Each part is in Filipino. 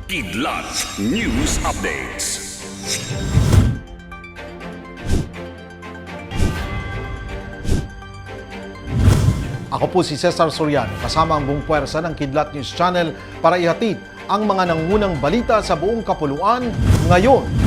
Kidlat News Updates. Ako po si Cesar Soriano, kasama ang buong puwersa ng Kidlat News Channel para ihatid ang mga nangungunang balita sa buong kapuluan ngayon.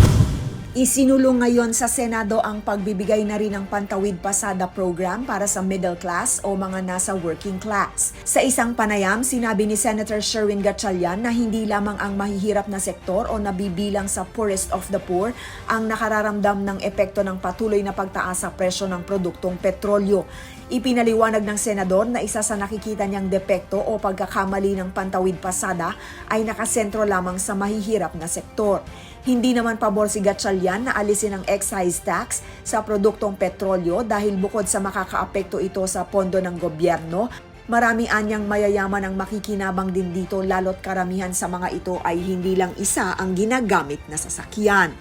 Isinulong ngayon sa Senado ang pagbibigay na rin ng Pantawid Pasada program para sa middle class o mga nasa working class. Sa isang panayam, sinabi ni Senator Sherwin Gatchalian na hindi lamang ang mahihirap na sektor o nabibilang sa poorest of the poor ang nakararamdam ng epekto ng patuloy na pagtaas sa presyo ng produktong petrolyo. Ipinaliwanag ng senador na isa sa nakikita niyang depekto o pagkakamali ng Pantawid Pasada ay nakasentro lamang sa mahihirap na sektor. Hindi naman pabor si Gatchalian na alisin ang excise tax sa produktong petrolyo dahil bukod sa makakaapekto ito sa pondo ng gobyerno, marami anyang mayayaman ang makikinabang din dito lalo't karamihan sa mga ito ay hindi lang isa ang ginagamit na sasakyan.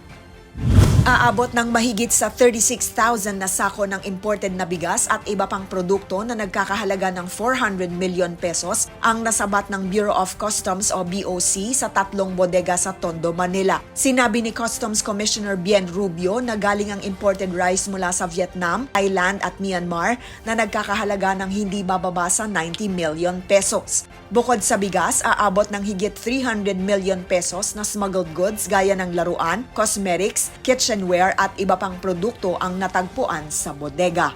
Aabot ng mahigit sa 36,000 na sako ng imported na bigas at iba pang produkto na nagkakahalaga ng 400 million pesos ang nasabat ng Bureau of Customs o BOC sa 3 bodega sa Tondo, Manila. Sinabi ni Customs Commissioner Bien Rubio na galing ang imported rice mula sa Vietnam, Thailand at Myanmar na nagkakahalaga ng hindi bababa sa 90 million pesos. Bukod sa bigas, aabot ng higit 300 million pesos na smuggled goods gaya ng laruan, cosmetics, kitchenware at iba pang produkto ang natagpuan sa bodega.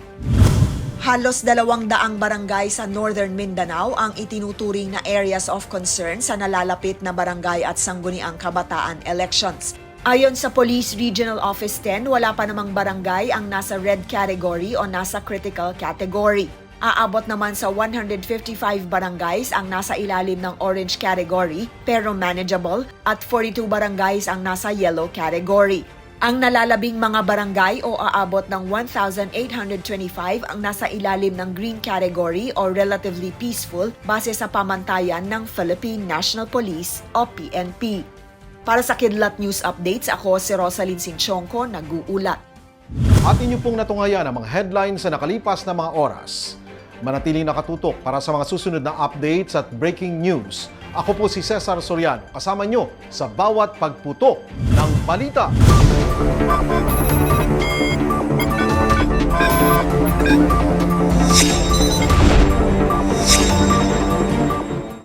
Halos 200 barangay sa Northern Mindanao ang itinuturing na areas of concern sa nalalapit na barangay at sangguniang kabataan elections. Ayon sa Police Regional Office 10, wala pa namang barangay ang nasa red category o nasa critical category. Aabot naman sa 155 barangays ang nasa ilalim ng orange category pero manageable at 42 barangays ang nasa yellow category. Ang nalalabing mga barangay o aabot ng 1,825 ang nasa ilalim ng green category o relatively peaceful base sa pamantayan ng Philippine National Police o PNP. Para sa Kidlat News Updates, ako si Rosalyn Sinchonco, nag-uulat. At inyo pong natungayan ang mga headlines sa nakalipas na mga oras. Manatiling nakatutok para sa mga susunod na updates at breaking news. Ako po si Cesar Soriano, kasama nyo sa bawat pagputok ng balita.